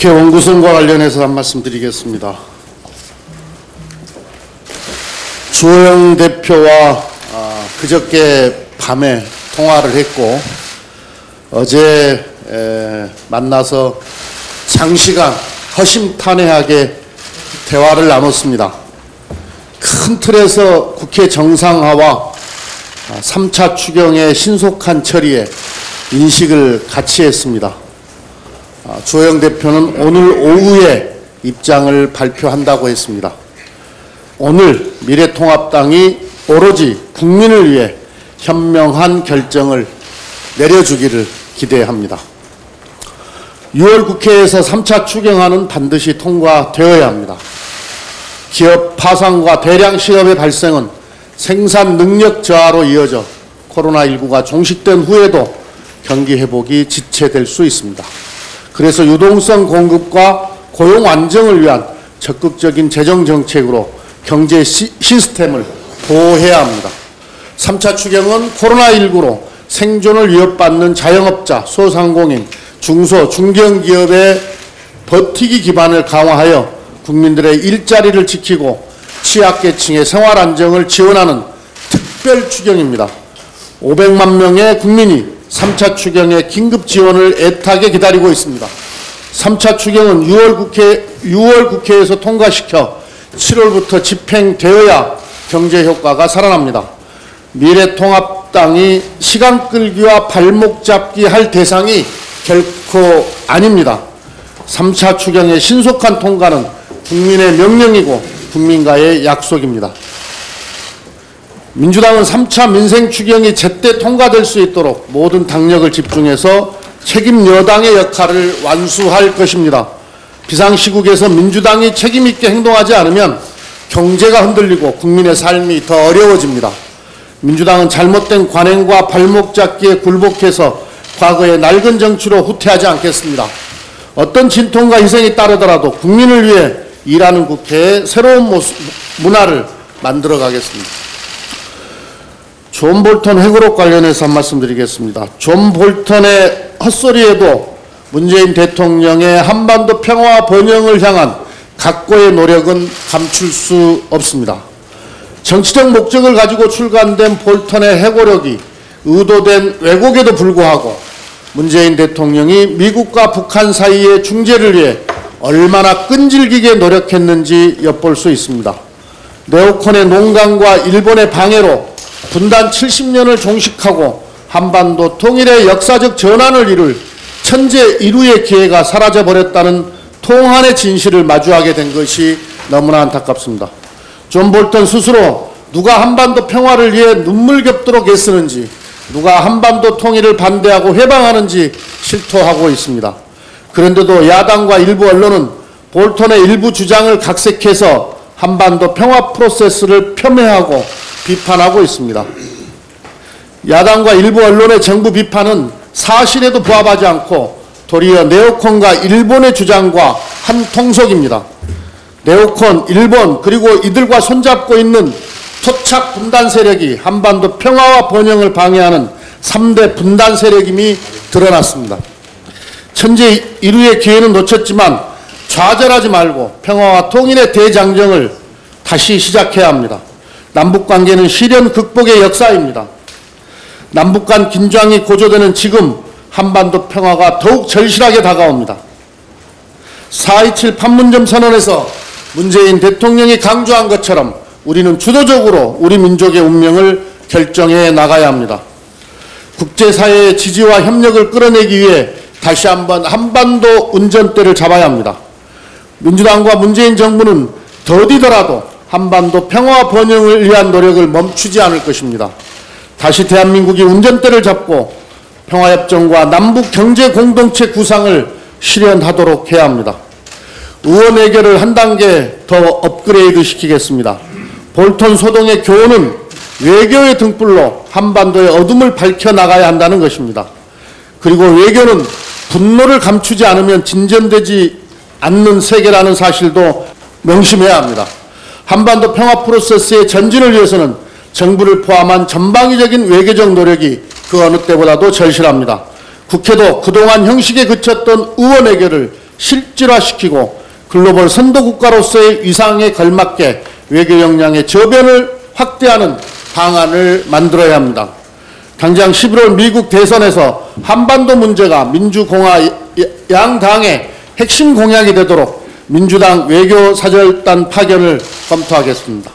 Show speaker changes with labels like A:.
A: 국회 원구성과 관련해서 한 말씀 드리겠습니다. 주호영 대표와 그저께 밤에 통화를 했고 어제 만나서 장시간 허심탄회하게 대화를 나눴습니다. 큰 틀에서 국회 정상화와 3차 추경의 신속한 처리에 인식을 같이 했습니다. 주호영 대표는 오늘 오후에 입장을 발표한다고 했습니다. 오늘 미래통합당이 오로지 국민을 위해 현명한 결정을 내려주기를 기대합니다. 6월 국회에서 3차 추경안은 반드시 통과되어야 합니다. 기업 파산과 대량 실업의 발생은 생산 능력 저하로 이어져 코로나19가 종식된 후에도 경기 회복이 지체될 수 있습니다. 그래서 유동성 공급과 고용 안정을 위한 적극적인 재정 정책으로 경제 시스템을 보호해야 합니다. 3차 추경은 코로나19로 생존을 위협받는 자영업자, 소상공인, 중소, 중견기업의 버티기 기반을 강화하여 국민들의 일자리를 지키고 취약계층의 생활 안정을 지원하는 특별 추경입니다. 500만 명의 국민이 3차 추경의 긴급 지원을 애타게 기다리고 있습니다. 3차 추경은 6월 국회에서 통과시켜 7월부터 집행되어야 경제 효과가 살아납니다. 미래통합당이 시간 끌기와 발목 잡기 할 대상이 결코 아닙니다. 3차 추경의 신속한 통과는 국민의 명령이고 국민과의 약속입니다. 민주당은 3차 민생 추경이 제때 통과될 수 있도록 모든 당력을 집중해서 책임 여당의 역할을 완수할 것입니다. 비상시국에서 민주당이 책임있게 행동하지 않으면 경제가 흔들리고 국민의 삶이 더 어려워집니다. 민주당은 잘못된 관행과 발목 잡기에 굴복해서 과거의 낡은 정치로 후퇴하지 않겠습니다. 어떤 진통과 희생이 따르더라도 국민을 위해 일하는 국회의 새로운 문화를 만들어 가겠습니다. 존 볼턴 회고록 관련해서 한 말씀 드리겠습니다. 존 볼턴의 헛소리에도 문재인 대통령의 한반도 평화 번영을 향한 각고의 노력은 감출 수 없습니다. 정치적 목적을 가지고 출간된 볼턴의 회고록이 의도된 왜곡에도 불구하고 문재인 대통령이 미국과 북한 사이의 중재를 위해 얼마나 끈질기게 노력했는지 엿볼 수 있습니다. 네오콘의 농간과 일본의 방해로 분단 70년을 종식하고 한반도 통일의 역사적 전환을 이룰 천재 일우의 기회가 사라져버렸다는 통한의 진실을 마주하게 된 것이 너무나 안타깝습니다. 존 볼턴 스스로 누가 한반도 평화를 위해 눈물겹도록 애쓰는지, 누가 한반도 통일을 반대하고 회방하는지 실토하고 있습니다. 그런데도 야당과 일부 언론은 볼턴의 일부 주장을 각색해서 한반도 평화 프로세스를 폄훼하고 비판하고 있습니다. 야당과 일부 언론의 정부 비판은 사실에도 부합하지 않고 도리어 네오콘과 일본의 주장과 한 통속입니다. 네오콘, 일본 그리고 이들과 손잡고 있는 토착 분단 세력이 한반도 평화와 번영을 방해하는 3대 분단 세력임이 드러났습니다. 천재 일우의 기회는 놓쳤지만 좌절하지 말고 평화와 통일의 대장정을 다시 시작해야 합니다. 남북관계는 시련 극복의 역사입니다. 남북 간 긴장이 고조되는 지금 한반도 평화가 더욱 절실하게 다가옵니다. 4.27 판문점 선언에서 문재인 대통령이 강조한 것처럼 우리는 주도적으로 우리 민족의 운명을 결정해 나가야 합니다. 국제사회의 지지와 협력을 끌어내기 위해 다시 한번 한반도 운전대를 잡아야 합니다. 민주당과 문재인 정부는 더디더라도 한반도 평화 번영을 위한 노력을 멈추지 않을 것입니다. 다시 대한민국이 운전대를 잡고 평화협정과 남북 경제 공동체 구상을 실현하도록 해야 합니다. 의원 외교를 한 단계 더 업그레이드 시키겠습니다. 볼턴 소동의 교훈은 외교의 등불로 한반도의 어둠을 밝혀나가야 한다는 것입니다. 그리고 외교는 분노를 감추지 않으면 진전되지 않는 세계라는 사실도 명심해야 합니다. 한반도 평화 프로세스의 전진을 위해서는 정부를 포함한 전방위적인 외교적 노력이 그 어느 때보다도 절실합니다. 국회도 그동안 형식에 그쳤던 의원 외교를 실질화시키고 글로벌 선도국가로서의 위상에 걸맞게 외교 역량의 저변을 확대하는 방안을 만들어야 합니다. 당장 11월 미국 대선에서 한반도 문제가 민주공화 양당의 핵심 공약이 되도록 민주당 외교사절단 파견을 검토하겠습니다.